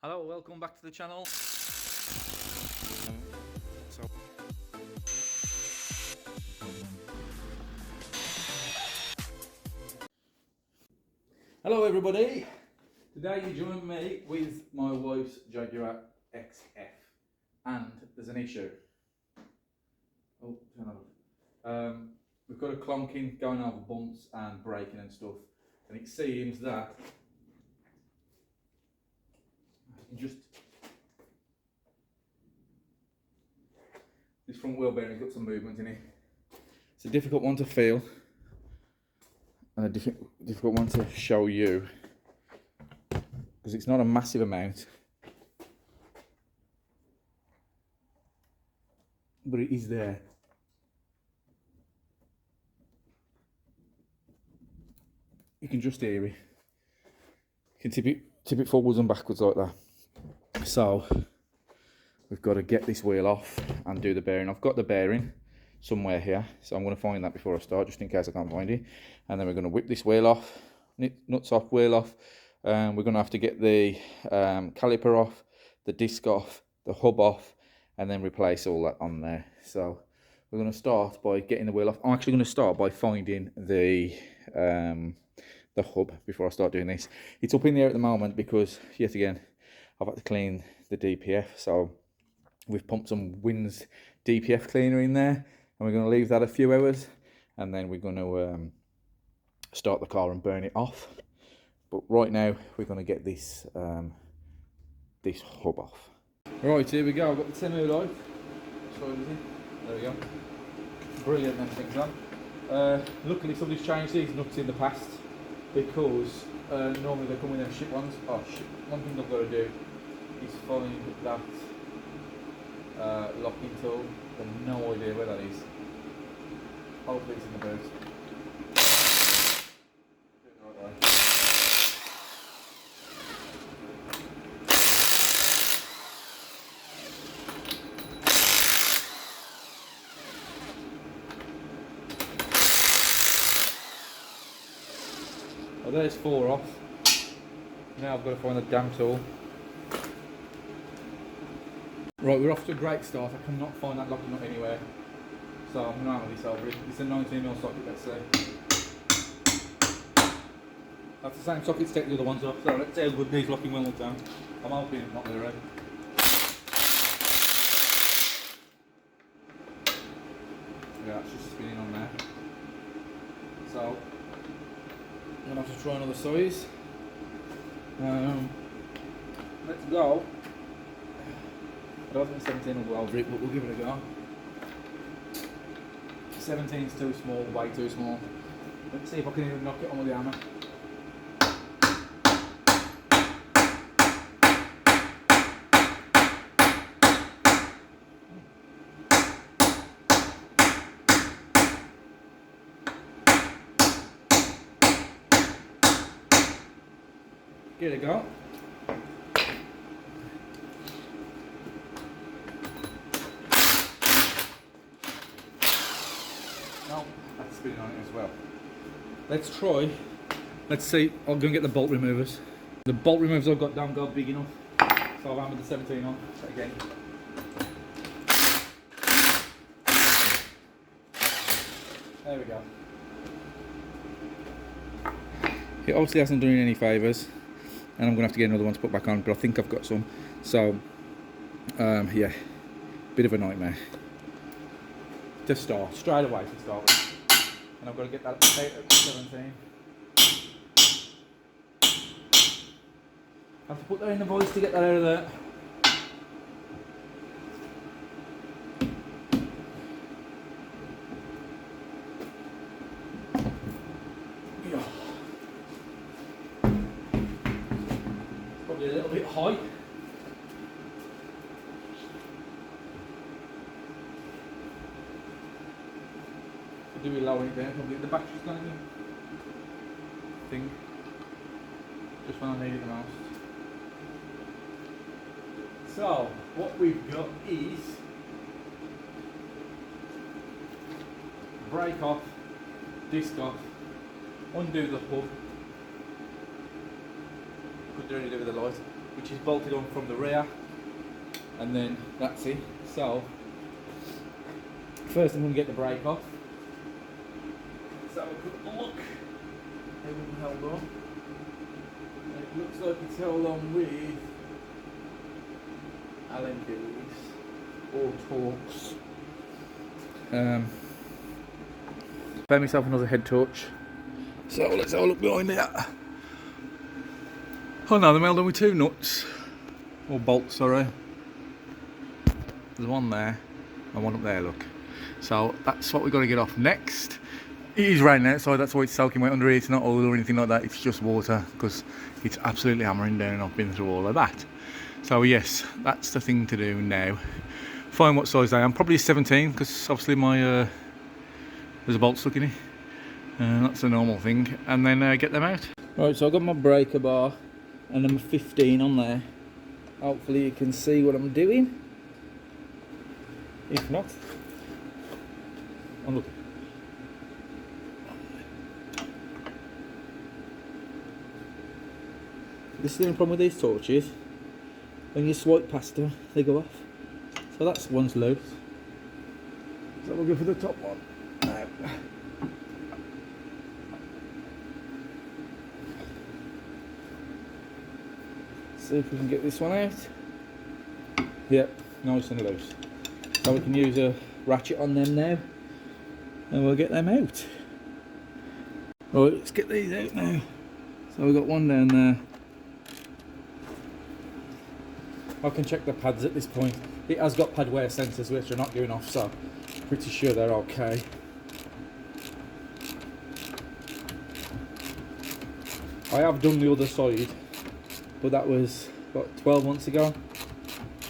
Hello, welcome back to the channel. Hello everybody. Today you join me with my wife's Jaguar XF, and there's an issue. Oh, turn that off. We've got a clonking going over bumps and braking and stuff, and it seems that this front wheel bearing's got some movement in it. It's a difficult one to feel and a difficult one to show you because it's not a massive amount, but it is there. You can just hear it. You can tip it forwards and backwards like that. So we've got to get this wheel off and do the bearing. I've got the bearing somewhere here, so I'm going to find that before I start, just in case I can't find it. And then we're going to whip this wheel off, nuts off, wheel off. We're going to have to get the caliper off, the disc off, the hub off, and then replace all that on there. So we're going to start by getting the wheel off. I'm actually going to start by finding the hub before I start doing this. It's up in the air at the moment because, yet again, I've had to clean the DPF. So we've pumped some Wins DPF cleaner in there, and we're going to leave that a few hours, and then we're going to start the car and burn it off. But right now we're going to get this this hub off. Right, here we go. I've got the 10 light. There we go. Brilliant, them things on. Luckily somebody's changed these nuts in the past, because normally they come with them shit ones. Oh shit, one thing I've got to do is find that locking tool. I've no idea where that is. Hopefully it's in the boot. Do it the right way. Well, there's 4 off. Now I've got to find the damn tool. Right, we're off to a great start. I cannot find that locking nut anywhere. So I'm going to hammer this over it. It's a 19mm socket, let's see. That's the same socket to take the other ones off. So let's see how good these locking wheels down. I'm hoping it's not really red. Yeah, it's just spinning on there. So I'm going to have to try another size. Let's go. I don't think 17 will go over it, but we'll give it a go. 17's too small, way too small. Let's see if I can even knock it on with the hammer. Give it a go. No, that's spinning on it as well. Let's try. Let's see. I'm going to get the bolt removers. The bolt removers I've got don't go big enough, so I've hammered the 17 on. So again. There we go. It obviously hasn't done any favours, and I'm going to have to get another one to put back on, but I think I've got some. So, yeah, bit of a nightmare to start, straight away to start with. And I've got to get that at 17. I have to put that in the voice to get that out of there. Yeah. Probably a little bit high. Do we lower it down? Probably the battery's going to thing. Just when I need it the most. So what we've got is brake off, disc off, undo the hub. Could do anything with the light. which is bolted on from the rear, and then that's it. So first I'm going to get the brake off. So have a quick look. Everything held on. It looks like it's held on with Allen keys or Torx. Found myself another head torch. So let's have a look behind there. Oh no, they're held on with two nuts. Or bolts, sorry. There's one there and one up there, look. So that's what we've got to get off next. It is raining outside, that's why it's soaking wet under here. It's not oil or anything like that, it's just water because it's absolutely hammering down and I've been through all of that. So yes, that's the thing to do now. Find what size they am, probably a 17 because obviously my there's a bolt stuck in it. That's a normal thing. And then get them out. Right, so I've got my breaker bar and number 15 on there. Hopefully you can see what I'm doing. If not, oh look. This is the only problem with these torches. When you swipe past them, they go off. So that's one's loose. So we'll go for the top one. See if we can get this one out. Yep, nice and loose. So we can use a ratchet on them now, and we'll get them out. Right, let's get these out now. So we've got one down there. I can check the pads at this point. It has got pad wear sensors which are not going off, so pretty sure they're okay. I have done the other side, but that was what, 12 months ago,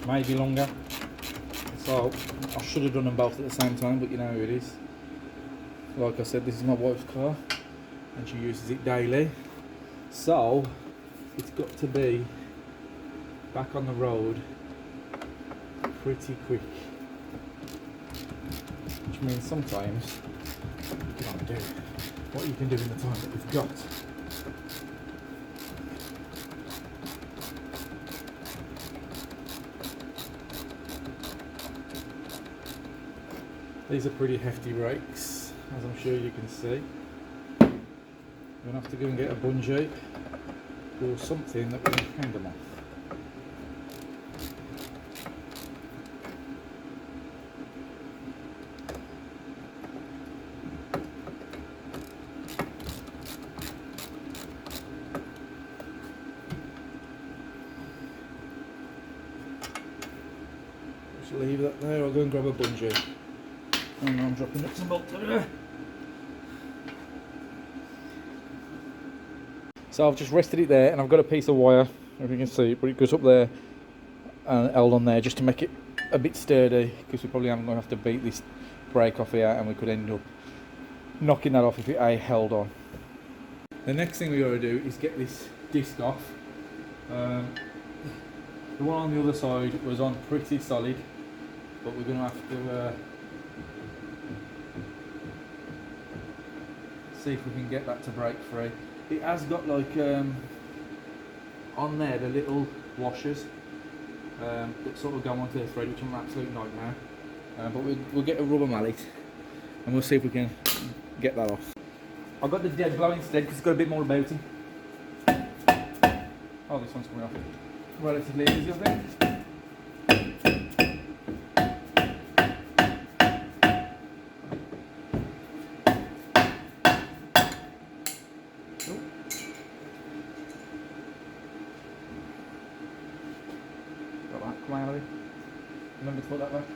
maybe longer. So I should have done them both at the same time, but you know how it is. Like I said, this is my wife's car and she uses it daily, so it's got to be back on the road pretty quick, which means sometimes you can't do what you can do in the time that we've got. These are pretty hefty brakes, as I'm sure you can see. We're going to have to go and get a bungee or something that we can hang them off. Just leave that there, I'll go and grab a bungee. And I'm dropping nuts and bolts everywhere. So I've just rested it there and I've got a piece of wire, if you can see, but it goes up there and held on there just to make it a bit sturdy, because we probably aren't going to have to beat this brake off here and we could end up knocking that off if it held on. The next thing we got to do is get this disc off. The one on the other side was on pretty solid, but we're going to have to see if we can get that to break free. It has got like on there the little washers that sort of go onto the thread, which is an absolute nightmare. But we'll get a rubber mallet and we'll see if we can get that off. I've got the dead blow instead because it's got a bit more about it. Oh, this one's coming off relatively easy, I think. Come on, Ellie. Remember to put that back.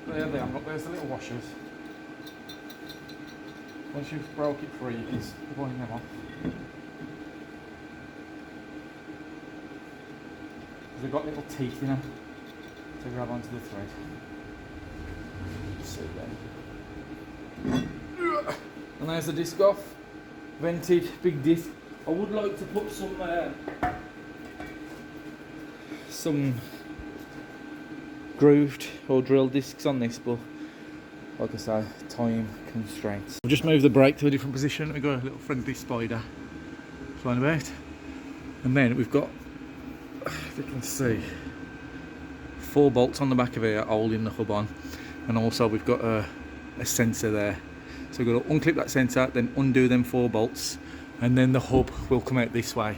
There they are, look, there's the little washers. Once you've broke it free, you can wind them off. They've got little teeth in them to grab onto the thread. Just see there. And there's the disc off. Vented, big disc. I would like to put some grooved or drilled discs on this, but like I say, time constraints. I've just moved the brake to a different position. We've got a little friendly spider flying about. And then we've got, if you can see, 4 bolts on the back of here holding the hub on. And also we've got a sensor there. So we've got to unclip that sensor, then undo them 4 bolts, and then the hub will come out this way.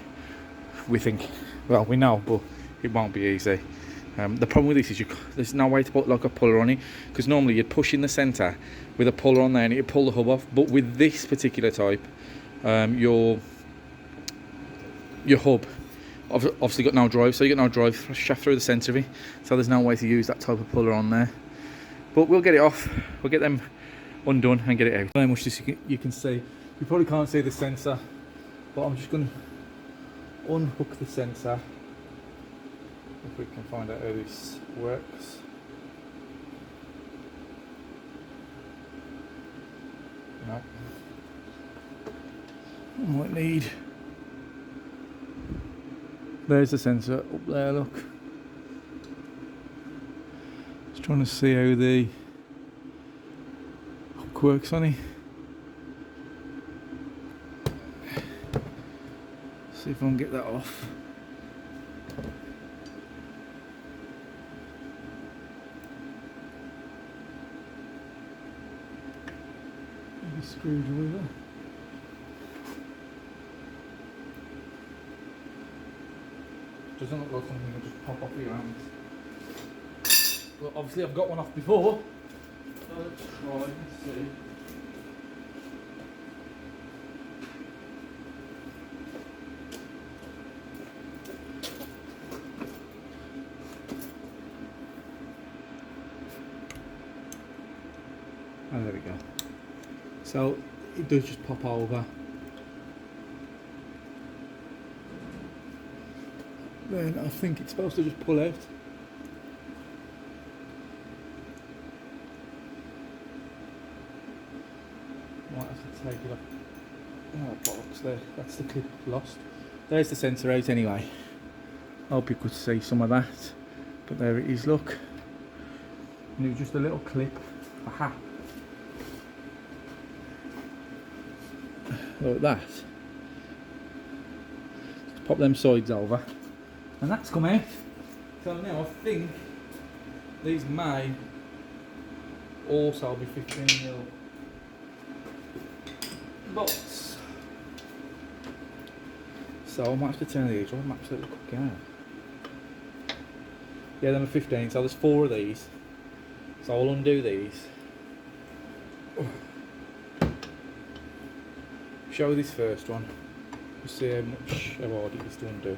We think, well, we know, but it won't be easy. The problem with this is there's no way to put like a puller on it, because normally you'd push in the centre with a puller on there and it'd pull the hub off. But with this particular type, your hub obviously got no drive, so you got no drive shaft through the centre of it. So there's no way to use that type of puller on there. But we'll get it off. We'll get them undone and get it out. Very much as you can see, you probably can't see the sensor, but I'm just going to unhook the sensor. If we can find out how this works. No. I might need. There's the sensor up there, look. Just trying to see how the hook works on it. See if I can get that off. Screwdriver. Doesn't look like something will just pop off your hands. But obviously I've got one off before. So let's try and see. Oh, there we go. So it does just pop over. Then I think it's supposed to just pull out. Might have to take it off. Oh, bollocks there. That's the clip lost. There's the sensor out anyway. I hope you could see some of that. But there it is, look. And it was just a little clip. Aha. Like that. Just pop them sides over, and that's come out. So now I think these may also be 15mm bolts. So I might have to turn these on. I'm absolutely cooking out. Yeah, them are 15. So there's 4 of these. So I'll undo these. Show this first one. We'll see how hard it is to undo.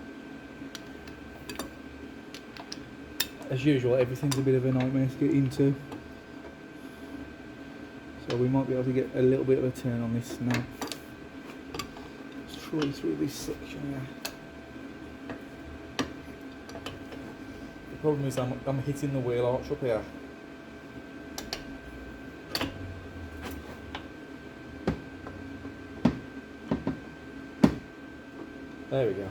As usual, everything's a bit of a nightmare to get into. So we might be able to get a little bit of a turn on this now. Let's try through this section here. The problem is I'm hitting the wheel arch up here. There we go.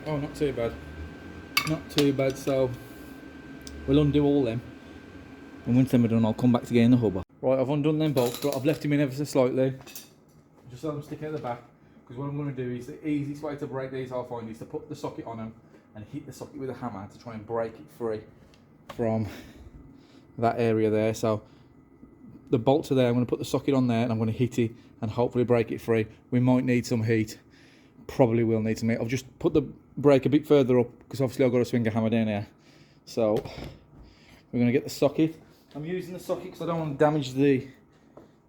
Oh, not too bad. Not too bad, so we'll undo all them. And once them are done, I'll come back to get in the hubber. Right, I've undone them bolts, but I've left them in ever so slightly. Just so I'm sticking at the back. Because what I'm going to do is, the easiest way to break these, I'll find, is to put the socket on them and hit the socket with a hammer to try and break it free from that area there. So the bolts are there, I'm going to put the socket on there and I'm going to hit it and hopefully break it free. We might need some heat, probably will need some heat. I've just put the brake a bit further up because obviously I've got to swing a hammer down here. So we're going to get the socket. I'm using the socket because I don't want to damage the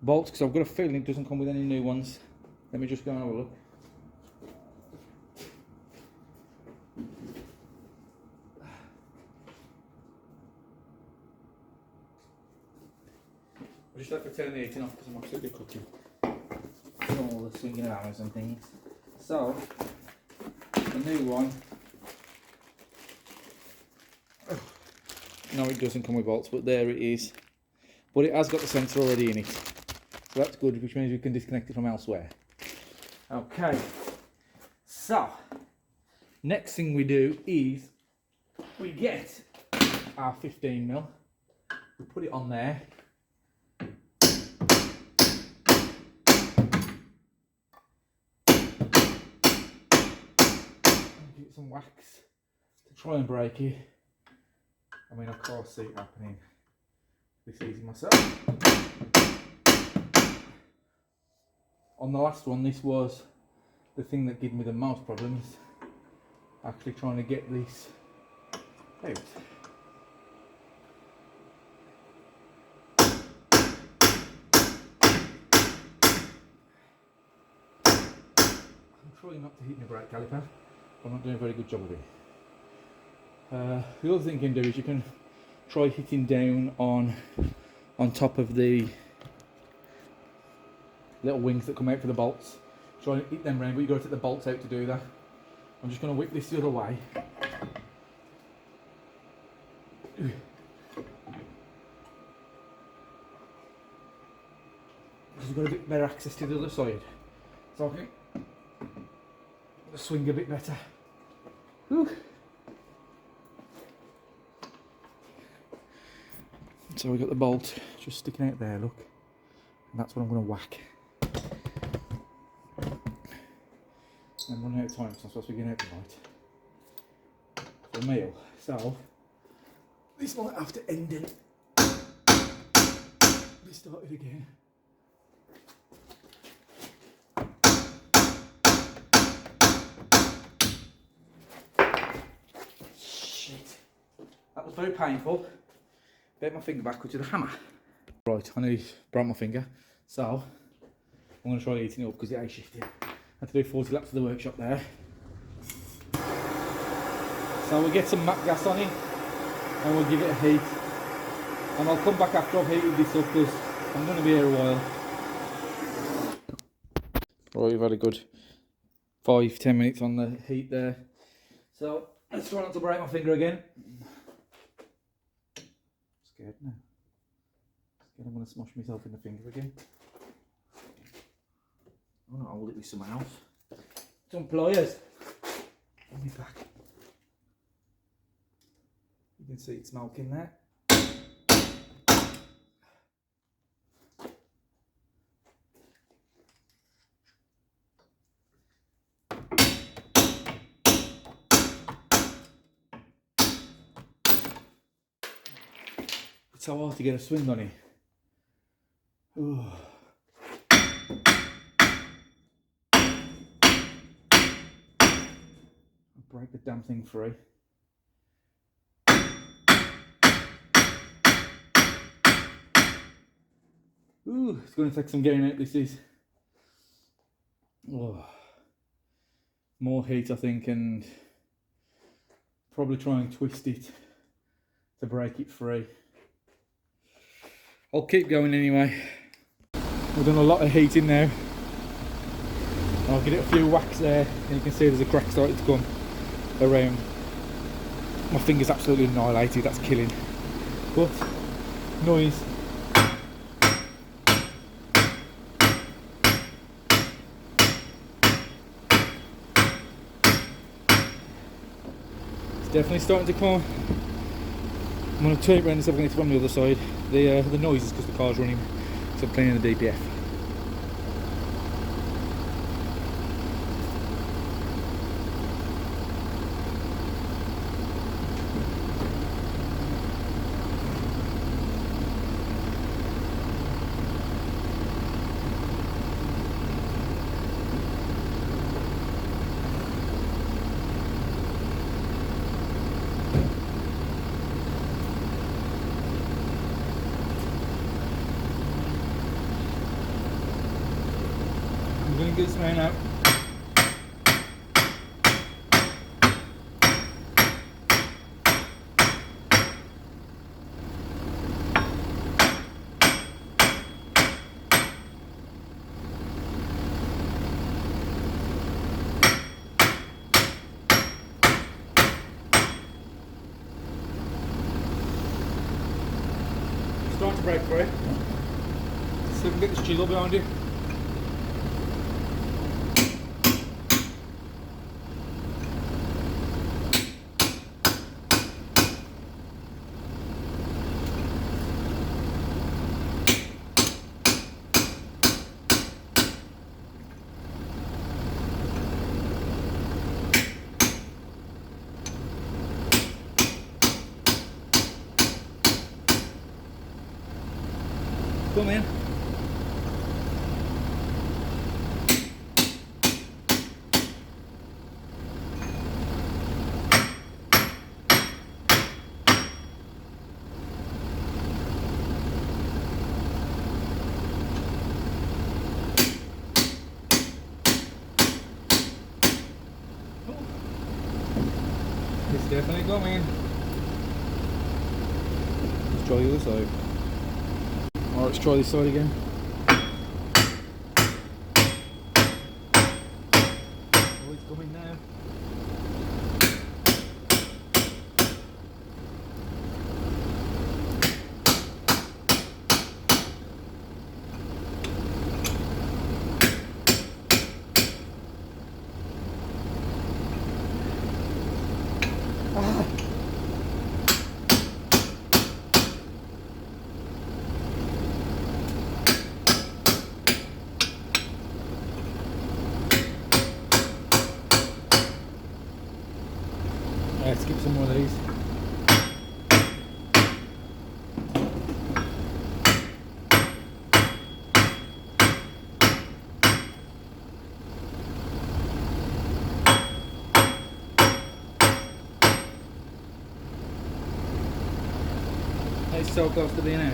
bolts, because I've got a feeling it doesn't come with any new ones. Let me just go and have a look. I just have to turn the heating off because I'm absolutely cooking. All the swinging hammers and things. So, the new one. No, it doesn't come with bolts, but there it is. But it has got the sensor already in it. So that's good, which means we can disconnect it from elsewhere. Okay. So, next thing we do is we get our 15mm put it on there. Give it some wax to try and break it. I mean, I can't see it happening this easy myself. On the last one, this was the thing that gave me the most problems, actually trying to get this out. I'm trying not to hit my brake caliper, but I'm not doing a very good job of it. The other thing you can do is you can try hitting down on top of the little wings that come out for the bolts. Try and hit them round, but you've got to take the bolts out to do that. I'm just going to whip this the other way. Because we've got a bit better access to the other side. So I can swing a bit better. Whew. So we've got the bolt just sticking out there, look. And that's what I'm going to whack. I'm running out of time, so I'm supposed to be getting out tonight for a meal. So this might have to end it. We started again. Shit. That was very painful. Bent my finger backwards with a hammer. Right, I nearly broke my finger, so I'm going to try eating it up because it ain't shifting. I had to do 40 laps of the workshop there. So we'll get some mac gas on it and we'll give it a heat. And I'll come back after I've heated this up because I'm going to be here a while. Right, we've had a good 5-10 minutes on the heat there. So let's try not to break my finger again. Scared now. Scared I'm going to smash myself in the finger again. I'm going to hold it with someone else. Some pliers. On my back. You can see it's smoking there. It's so hard to get a swing on it. Ooh. Break the damn thing free. Ooh, it's going to take some getting out. This is. Oh. More heat, I think, and probably try and twist it to break it free. I'll keep going anyway. We've done a lot of heating now. I'll get it a few whacks there, and you can see there's a crack starting to come around. My finger's absolutely annihilated, that's killing. But noise. It's definitely starting to come. I'm going to turn it around and see if I can get it from the other side. The noise is because the car's running, so I'm cleaning the DPF. I'm going to get this man out. Starting to break free. See if we can get this chisel behind you. Come in. It's definitely coming. Let's try the other side. Alright, let's try this side again. Oh, it's coming now. Let's get some more of these. It's so close to being out.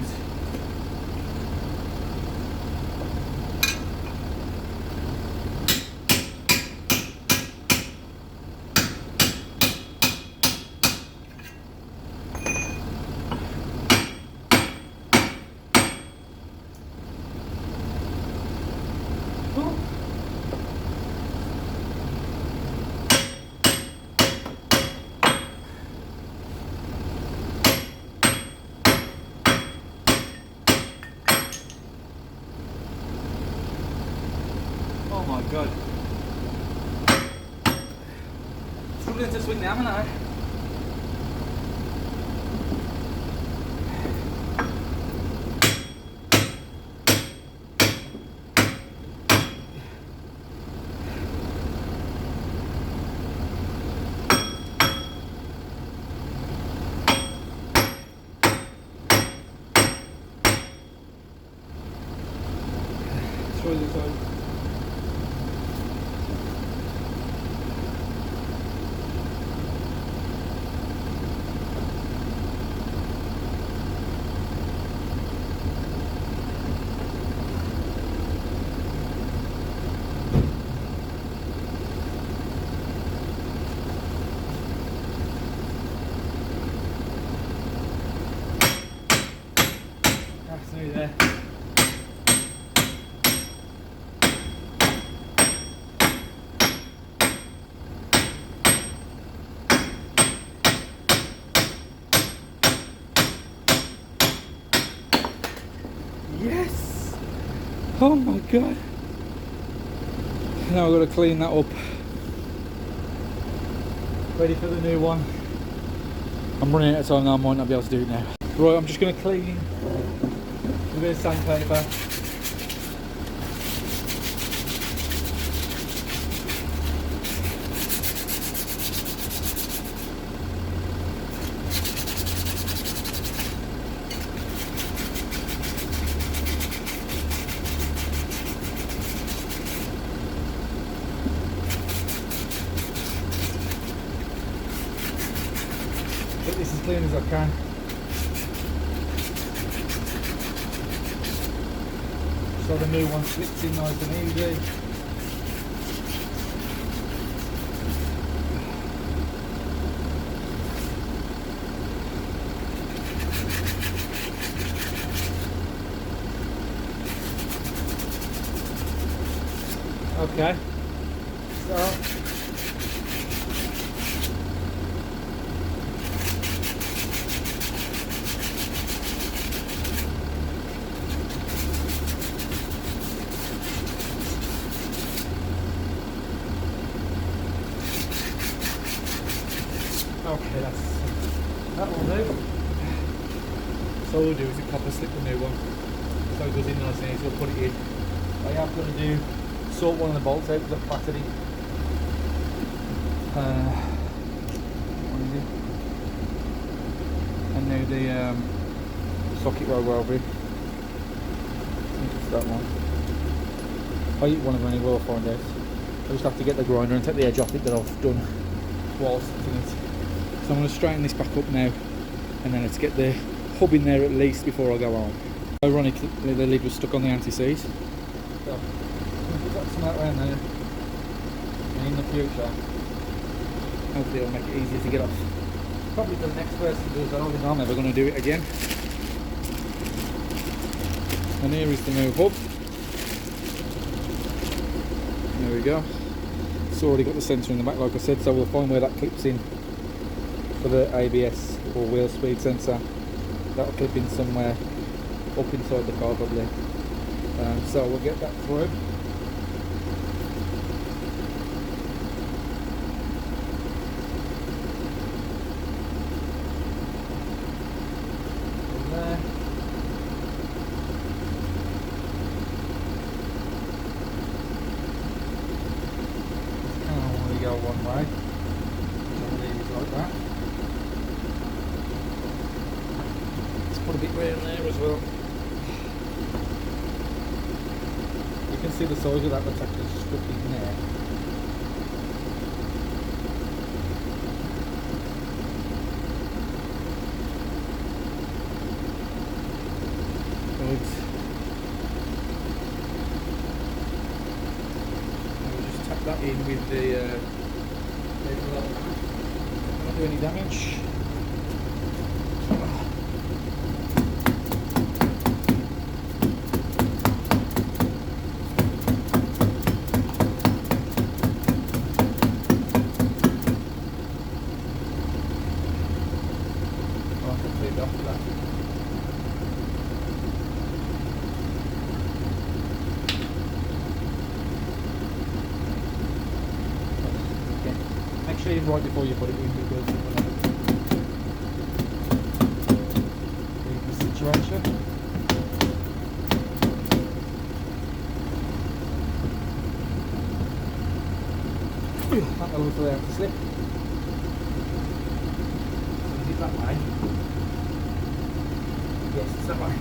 Oh my god. Struggling to swing now, am I? Let's try this side. That's nearly there. Yes! Oh my god. Now I've got to clean that up. Ready for the new one. I'm running out of time now, I might not be able to do it now. Right, I'm just going to clean with a bit of sandpaper. Get this as clean as I can. So the new one slips in nice and easy. Okay, so okay, that will do. So all we'll do is a copper slip the new one. So it goes in nice and easy, we'll put it in. What I have got to do, sort one of the bolts out because I've flattered it. What is it? And now the socket roll over it. that one. If I eat one of them, I will find out. I just have to get the grinder and take the edge off it that I've done whilst in it. So I'm going to straighten this back up now, and then let's get the hub in there at least before I go home. Ironically, the lid was stuck on the anti-seize. So, we've got some out around there. And in the future, hopefully it'll make it easier to get off. Probably the next person does that, I don't think I'm ever going to do it again. And here is the new hub. There we go. It's already got the sensor in the back, like I said, so we'll find where that clips in for the ABS or wheel speed sensor. That'll clip in somewhere up inside the car probably. So we'll get that through. Go one way, leave it like that. Let's put a bit round there as well. You can see the size of that that's actually stuck in there. Good. Just tap that in with the not do any damage. I'll complete after that. Make sure you right before you put it in, because you're going to read the situation. That will look for them to slip. So is it that way? Yes, it's that way.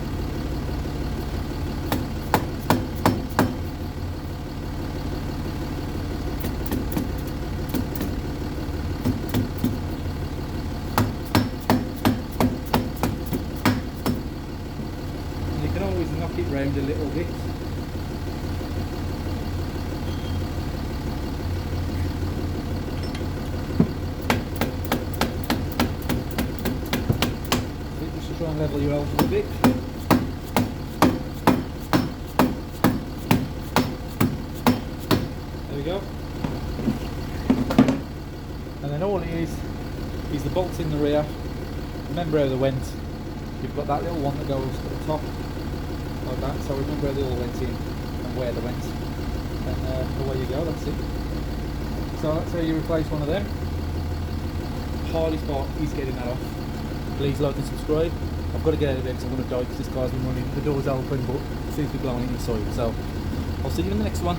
Always knock it round a little bit. Just to try and level you out a bit. There we go. And then all it is the bolts in the rear. Remember how they went. You've got that little one that goes to the top. Like that, so remember where they all went in and where they went, and away you go, that's it. So that's how you replace one of them. Hardest part is getting that off. Please like and subscribe. I've got to get out of here because I'm going to die because this car's been running, the door's open but it seems to be blowing inside, so I'll see you in the next one.